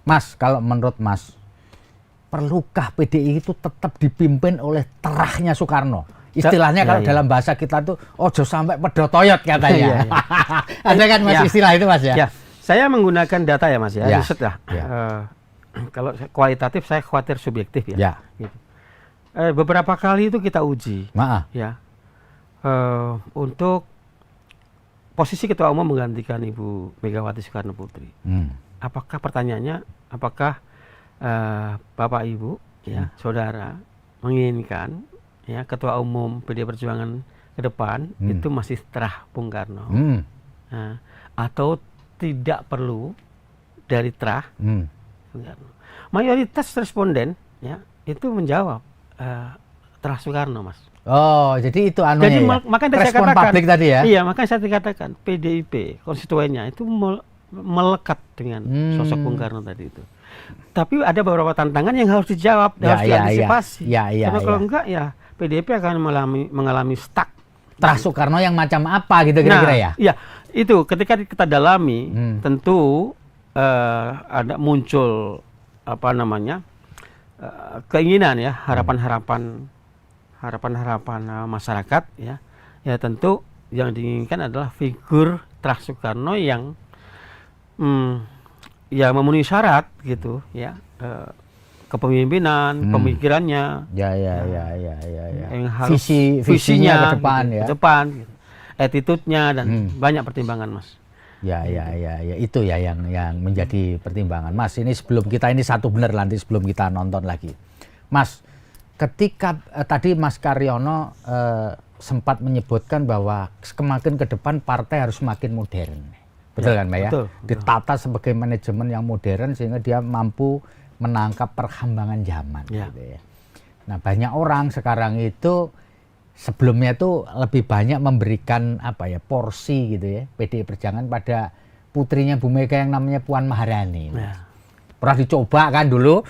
Mas, kalau menurut Mas, perlukah PDI itu tetap dipimpin oleh terahnya Soekarno? Istilahnya kalau dalam bahasa kita tuh ojo sampai pedotoyot katanya. Ada kan Mas istilah itu Mas ya? Saya menggunakan data ya Mas ya, riset lah. Kalau kualitatif saya khawatir subjektif ya. Gitu. Beberapa kali itu kita uji, ya, untuk posisi ketua umum menggantikan Ibu Megawati Soekarno Putri. Apakah pertanyaannya, apakah Bapak Ibu, ya, saudara menginginkan ya ketua umum PDI Perjuangan ke depan itu masih terah Bung Karno, atau tidak perlu dari terah Bung Karno? Mayoritas responden ya itu menjawab terah Soekarno, Mas. Oh, jadi itu anunya. Jadi ya? makanya saya Respon katakan publik tadi ya. Iya, makanya saya dikatakan PDIP konstituennya itu melekat dengan sosok Bung Karno tadi itu. Tapi ada beberapa tantangan yang harus dijawab, harus diantisipasi. Karena kalau enggak ya PDIP akan mengalami stuck. Terah Soekarno yang macam apa gitu kira-kira ya? Iya, itu ketika kita dalami tentu ada muncul apa namanya keinginan ya, harapan-harapan masyarakat ya. Ya tentu yang diinginkan adalah figur terah Soekarno yang ya memenuhi syarat gitu ya, kepemimpinan, pemikirannya, yang harus visinya ke depan gitu, ya, ke depan, gitu. Attitude-nya dan banyak pertimbangan Mas. Ya itu ya yang menjadi pertimbangan Mas. Ini sebelum kita ini satu benar nanti sebelum kita nonton lagi, Mas. Ketika tadi Mas Karyono sempat menyebutkan bahwa semakin ke depan partai harus semakin modern. Betul kan Mbak ya? Betul. Ditata sebagai manajemen yang modern sehingga dia mampu menangkap perkembangan zaman. Gitu ya. Nah banyak orang sekarang itu sebelumnya itu lebih banyak memberikan apa ya porsi gitu ya PDI Perjuangan pada putrinya Bu Mega yang namanya Puan Maharani. Pernah dicoba kan dulu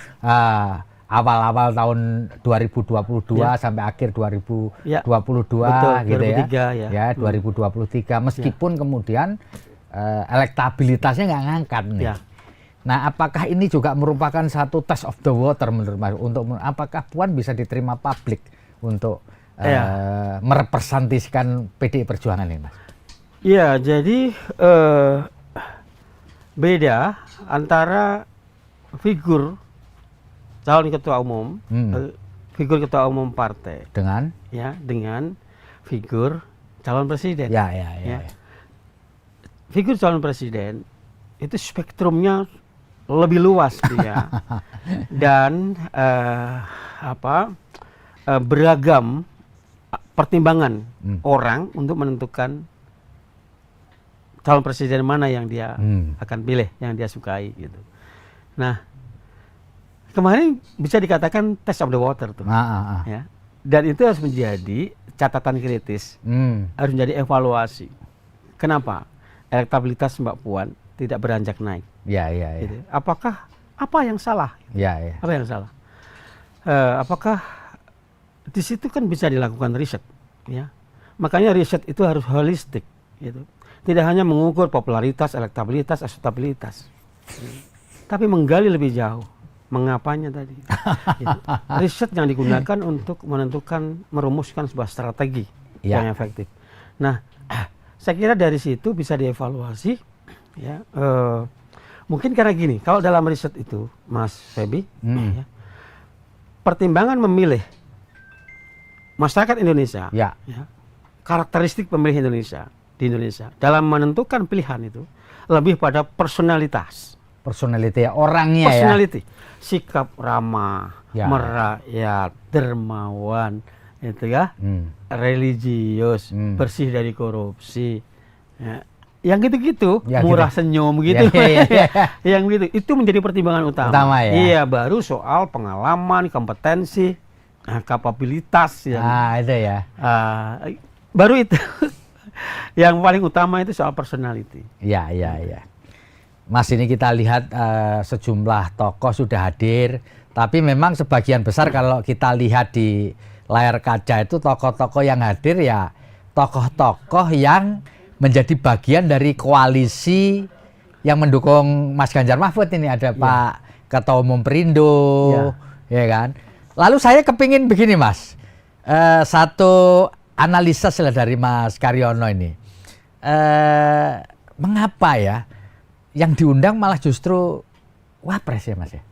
awal-awal tahun 2022 sampai akhir 2022 betul, gitu 2003, ya 2023 meskipun kemudian elektabilitasnya nggak ngangkat nih. Nah, apakah ini juga merupakan satu test of the water menurut Mas untuk apakah Puan bisa diterima publik untuk merepresentasikan PDI Perjuangan ini, Mas? Iya, jadi beda antara figur calon ketua umum, figur ketua umum partai dengan figur calon presiden. Ya. Figur calon presiden itu spektrumnya lebih luas dia dan beragam pertimbangan orang untuk menentukan calon presiden mana yang dia akan pilih, yang dia sukai gitu. Nah, kemarin bisa dikatakan test of the water tuh, ya. Dan itu harus menjadi catatan kritis, harus menjadi evaluasi. Kenapa elektabilitas Mbak Puan tidak beranjak naik? Gitu. Apakah apa yang salah? Apa yang salah? Apakah di situ kan bisa dilakukan riset, ya? Makanya riset itu harus holistik, gitu. Tidak hanya mengukur popularitas, elektabilitas, akseptabilitas, tapi menggali lebih jauh. Mengapanya tadi? Gitu. Riset yang digunakan untuk menentukan, merumuskan sebuah strategi yang efektif. Nah, saya kira dari situ bisa dievaluasi. Ya, mungkin karena gini, kalau dalam riset itu, Mas Febi, ya, pertimbangan memilih masyarakat Indonesia, ya, karakteristik pemilih Indonesia di Indonesia dalam menentukan pilihan itu lebih pada personalitas, orangnya, personality, sikap ramah, merakyat, dermawan, itu ya, religius, bersih dari korupsi, ya, yang gitu-gitu, murah gitu. Senyum gitu, yang gitu, itu menjadi pertimbangan utama ya? Iya, baru soal pengalaman, kompetensi, kapabilitas, itu ya, baru itu. Yang paling utama itu soal personality. Ya. Mas, ini kita lihat sejumlah tokoh sudah hadir, tapi memang sebagian besar kalau kita lihat di layar kaca itu tokoh-tokoh yang hadir ya tokoh-tokoh yang menjadi bagian dari koalisi yang mendukung Mas Ganjar Mahfud. Ini ada Pak Ketua Umum Perindo, ya kan. Lalu saya kepingin begini, Mas, satu analisa dari Mas Karyono ini, mengapa ya yang diundang malah justru Wapres ya, Mas ya?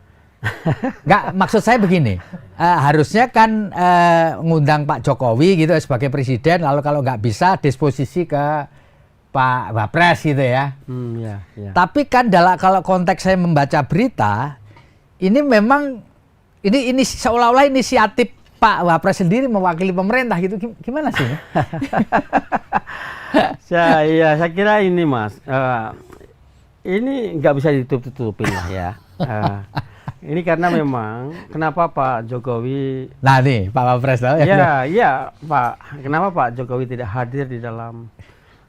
Nggak, maksud saya begini, harusnya kan ngundang Pak Jokowi gitu sebagai presiden, lalu kalau nggak bisa disposisi ke Pak Wapres gitu ya. Tapi kan kalau konteks saya membaca berita, ini memang ini seolah-olah inisiatif Pak Wapres sendiri mewakili pemerintah gitu, gimana sih? Saya kira ini, Mas, ini nggak bisa ditutup-tutupin lah ya. Ini karena memang kenapa Pak Jokowi, nah nih Pak Wapres tahu ya? Iya Pak, kenapa Pak Jokowi tidak hadir di dalam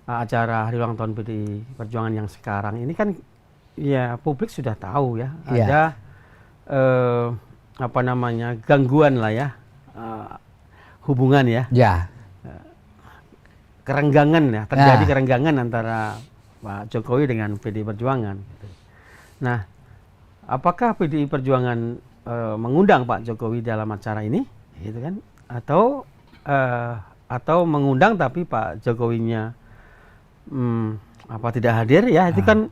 acara hari ulang tahun PDI Perjuangan yang sekarang ini? Kan ya publik sudah tahu ya, ada gangguan lah ya, hubungan ya, kerenggangan ya, terjadi kerenggangan antara Pak Jokowi dengan PDI Perjuangan. Nah, apakah PDI Perjuangan mengundang Pak Jokowi dalam acara ini, gitu kan? Atau mengundang tapi Pak Jokowinya tidak hadir ya? Itu kan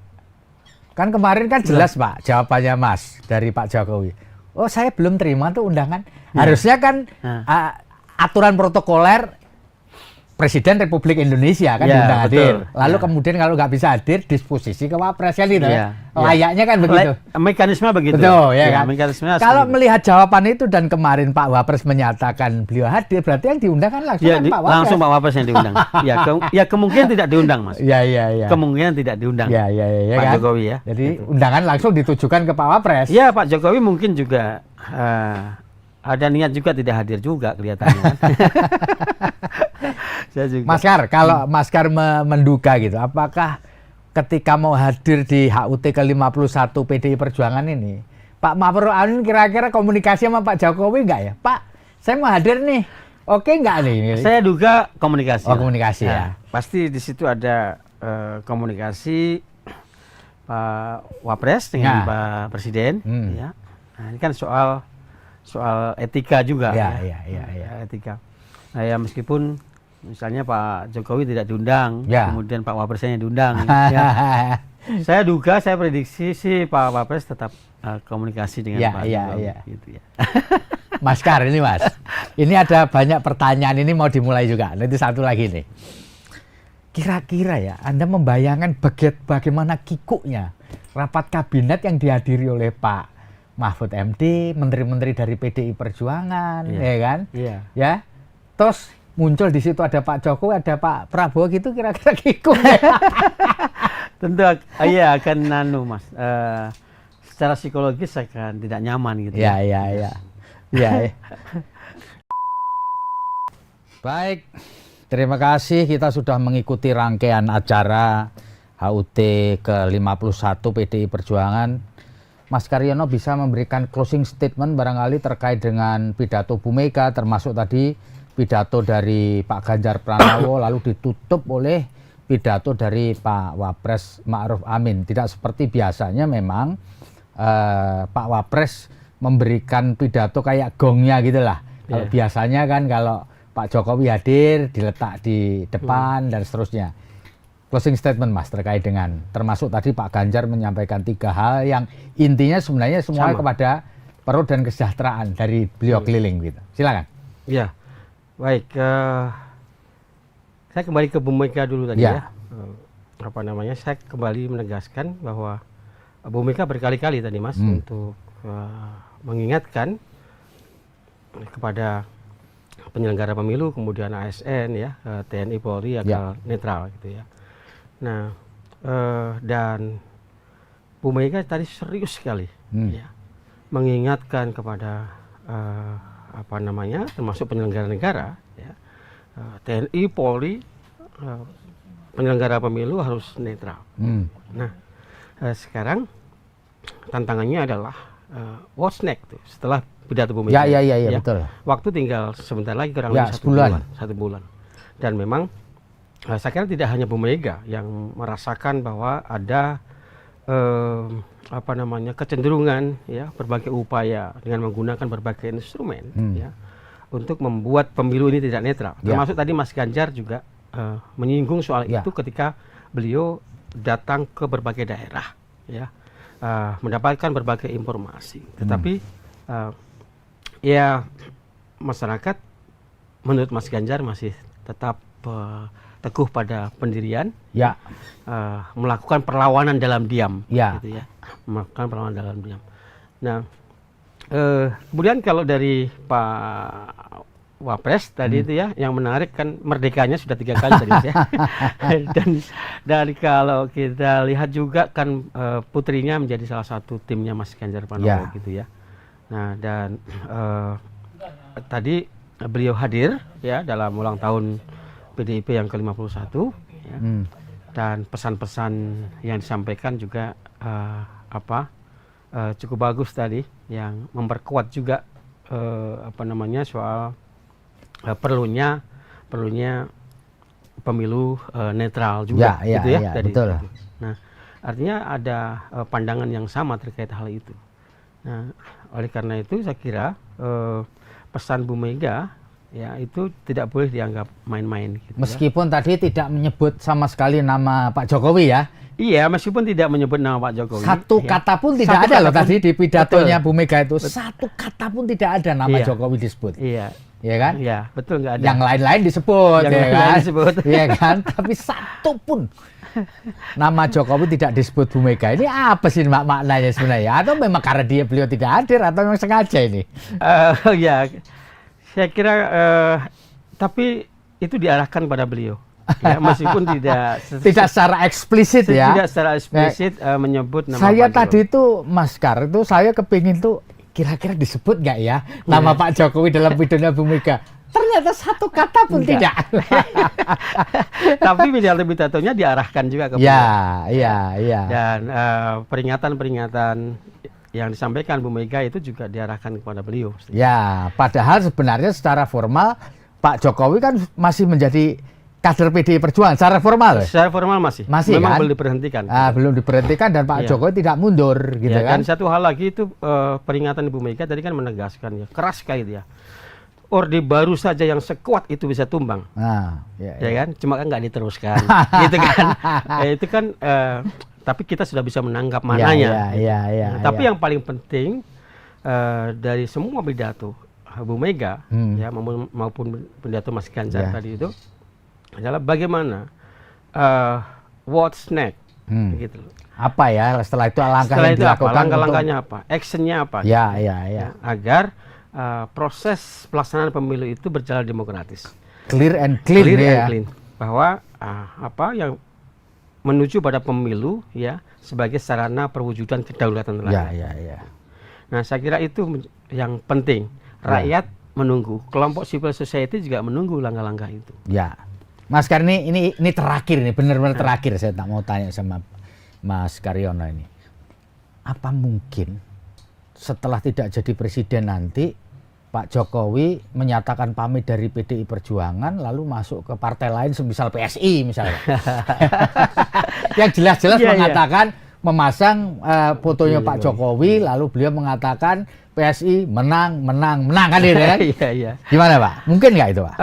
kemarin kan jelas Pak jawabannya Mas dari Pak Jokowi. Oh, saya belum terima tuh undangan. Harusnya kan aturan protokoler Presiden Republik Indonesia kan diundang hadir. Lalu kemudian kalau nggak bisa hadir, disposisi ke Wapres kan gitu. Layaknya kan begitu. Mekanisme begitu. Betul, ya kan? Mekanisme kalau melihat jawaban itu dan kemarin Pak Wapres menyatakan beliau hadir, berarti yang diundang kan langsung kan Pak Wapres. Langsung Pak Wapres yang diundang. Kemungkinan tidak diundang, Mas. Kemungkinan tidak diundang. Pak kan? Jokowi ya. Jadi undangan langsung ditujukan ke Pak Wapres. Ya, Pak Jokowi mungkin juga ada niat juga tidak hadir juga kelihatannya. Mas Kar, kalau Mas Kar menduga gitu, apakah ketika mau hadir di HUT ke-51 PDI Perjuangan ini, Pak Mahfud Amin kira-kira komunikasi sama Pak Jokowi enggak ya? Pak, saya mau hadir nih, oke enggak nih? Saya duga komunikasi. Oh, komunikasi ya. Pasti di situ ada komunikasi Pak Wapres dengan Pak Presiden. Ya. Nah, ini kan soal etika juga. Etika. Nah, ya meskipun misalnya Pak Jokowi tidak diundang, kemudian Pak Wapresnya diundang. Saya duga, saya prediksi sih Pak Wapres tetap komunikasi dengan Pak Jokowi. Gitu ya. Mas Kar, ini Mas, ini ada banyak pertanyaan, ini mau dimulai juga. Nanti satu lagi nih. Kira-kira ya, Anda membayangkan bagaimana kikuknya rapat kabinet yang dihadiri oleh Pak Mahfud MD, menteri-menteri dari PDI Perjuangan, ya kan? Ya. Terus muncul di situ ada Pak Jokowi, ada Pak Prabowo gitu, kira-kira kikuk. Tentu iya akan Mas. Secara psikologis akan tidak nyaman gitu. Ya. Baik, terima kasih kita sudah mengikuti rangkaian acara HUT ke-51 PDI Perjuangan. Mas Karyono bisa memberikan closing statement barangkali terkait dengan pidato Bu Mega, termasuk tadi pidato dari Pak Ganjar Pranowo lalu ditutup oleh pidato dari Pak Wapres Ma'ruf Amin. Tidak seperti biasanya memang Pak Wapres memberikan pidato kayak gongnya gitu lah. Kalau biasanya kan kalau Pak Jokowi hadir, diletak di depan dan seterusnya. Closing statement Mas terkait dengan termasuk tadi Pak Ganjar menyampaikan 3 hal yang intinya sebenarnya semuanya kepada perut dan kesejahteraan dari beliau keliling gitu. Silakan. Ya, baik. Saya kembali ke Bu Mega dulu tadi ya. Saya kembali menegaskan bahwa Bu Mega berkali-kali tadi Mas untuk mengingatkan kepada penyelenggara pemilu, kemudian ASN ya, TNI Polri agar netral gitu ya. Nah, dan Bu Mega tadi serius sekali ya, mengingatkan kepada termasuk penyelenggara negara ya, TNI Polri, penyelenggara pemilu harus netral. Nah, sekarang tantangannya adalah what's next tuh setelah pidato Bu Mega. Ya, betul. Waktu tinggal sebentar lagi, kurang lebih 1 bulan. Dan memang saya kira tidak hanya Bu Mega yang merasakan bahwa ada kecenderungan ya, berbagai upaya dengan menggunakan berbagai instrumen ya untuk membuat pemilu ini tidak netral. Termasuk tadi Mas Ganjar juga menyinggung soal itu ketika beliau datang ke berbagai daerah ya, mendapatkan berbagai informasi. Tetapi ya masyarakat menurut Mas Ganjar masih tetap teguh pada pendirian, melakukan perlawanan dalam diam, gitu ya, melakukan perlawanan dalam diam. Nah, kemudian kalau dari Pak Wapres tadi itu ya, yang menarik kan merdekanya sudah 3 kali tadi ya, dan kalau kita lihat juga kan putrinya menjadi salah satu timnya Mas Ganjar Pranowo gitu ya. Nah, dan tadi beliau hadir ya dalam ulang tahun PDIP yang ke-51 ya. Dan pesan-pesan yang disampaikan juga cukup bagus tadi, yang memperkuat juga soal perlunya pemilu netral juga gitu ya, tadi. Betul. Nah, artinya ada pandangan yang sama terkait hal itu. Nah, oleh karena itu saya kira pesan Bu Mega ya itu tidak boleh dianggap main-main gitu. Meskipun tadi tidak menyebut sama sekali nama Pak Jokowi ya. Iya, meskipun tidak menyebut nama Pak Jokowi. Satu kata pun tidak ada loh tadi di pidatonya Bu Mega itu. Satu kata pun tidak ada nama Jokowi disebut. Iya. Iya kan? Iya, betul, nggak ada. Yang lain-lain disebut, yang lain disebut. Iya kan? Tapi satu pun nama Jokowi tidak disebut Bu Mega. Ini apa sih maknanya sebenarnya? Atau memang karena beliau tidak hadir atau memang sengaja ini? Ya, saya kira tapi itu diarahkan pada beliau. Ya, meskipun tidak secara eksplisit ya. Tidak secara eksplisit menyebut nama saya Pak tadi itu Mas Kar itu saya kepingin tuh kira-kira disebut nggak ya nama Pak Jokowi dalam pidatonya Bu Mega. Ternyata satu kata pun tidak. Tapi pidatonya diarahkan juga ke beliau. Iya. Dan peringatan-peringatan yang disampaikan Bu Mega itu juga diarahkan kepada beliau. Ya, padahal sebenarnya secara formal Pak Jokowi kan masih menjadi kader PDI Perjuangan secara formal. Secara formal masih memang kan? Belum diberhentikan. Belum diberhentikan dan Pak Jokowi tidak mundur gitu kan. Dan satu hal lagi itu peringatan Ibu Mega tadi kan menegaskan ya, keras sekali dia. Orde baru saja yang sekuat itu bisa tumbang. Ya kan? Cuma kan nggak diteruskan. Gitu kan. Itu kan tapi kita sudah bisa menanggap mananya. Tapi yang paling penting dari semua pidato Bu Mega ya maupun pidato Mas Ganjar tadi itu adalah bagaimana what's next gitu. Apa ya setelah itu langkah-langkahnya apa? Actionnya apa? Ya. Agar proses pelaksanaan pemilu itu berjalan demokratis. Clear and clean clear and ya. clean, bahwa apa yang menuju pada pemilu ya sebagai sarana perwujudan kedaulatan rakyat. Ya. Nah, saya kira itu yang penting. Rakyat menunggu, kelompok civil society juga menunggu langkah-langkah itu. Ya, Mas Karni, ini terakhir nih, benar-benar terakhir saya tak mau tanya sama Mas Karyono ini. Apa mungkin setelah tidak jadi presiden nanti Pak Jokowi menyatakan pamit dari PDI Perjuangan lalu masuk ke partai lain semisal PSI misalnya. Yang jelas-jelas mengatakan memasang fotonya Pak Jokowi lalu beliau mengatakan PSI menang kan itu kan? Iya. Gimana Pak? Mungkin nggak itu Pak?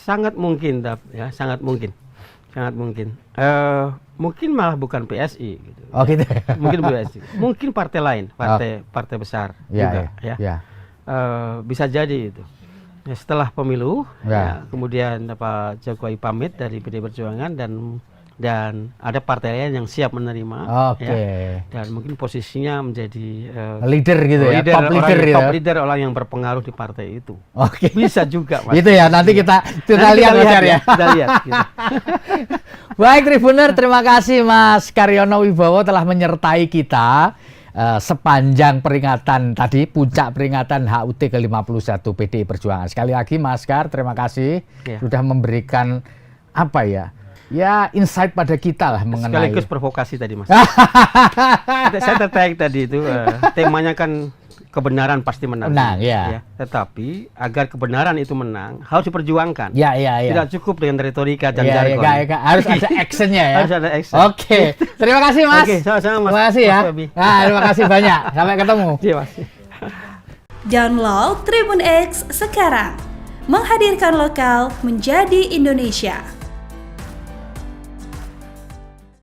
Sangat mungkin, ya, sangat mungkin. Mungkin malah bukan PSI gitu. Oh gitu. Mungkin PSI. Mungkin partai lain, partai besar juga ya. Bisa jadi itu. Ya, setelah pemilu, ya, kemudian Pak Jokowi pamit dari PDI Perjuangan dan ada partai lain yang siap menerima. Ya, dan mungkin posisinya menjadi leader gitu ya, top leader, orang yang berpengaruh di partai itu. Oke. Bisa juga Mas. Itu ya, nanti kita lihat ya. Kita lihat gitu. Baik Tribuner, terima kasih Mas Karyono Wibowo telah menyertai kita sepanjang peringatan tadi, puncak peringatan HUT ke-51 PDI Perjuangan. Sekali lagi Mas Kar, terima kasih sudah memberikan apa ya insight pada kita lah mengenai. Sekaligus provokasi tadi Mas. Saya tertarik tadi itu temanya kan kebenaran pasti menang. Ya. Tetapi agar kebenaran itu menang harus diperjuangkan. Ya. Tidak cukup dengan retorika dan jargon. Harus ada actionnya ya. Harus ada action. Oke. Terima kasih Mas. Oke, sama-sama Mas. Terima kasih ya. Terima kasih banyak. Sampai ketemu. Iya Mas. Download Tribun X sekarang. Menghadirkan lokal menjadi Indonesia.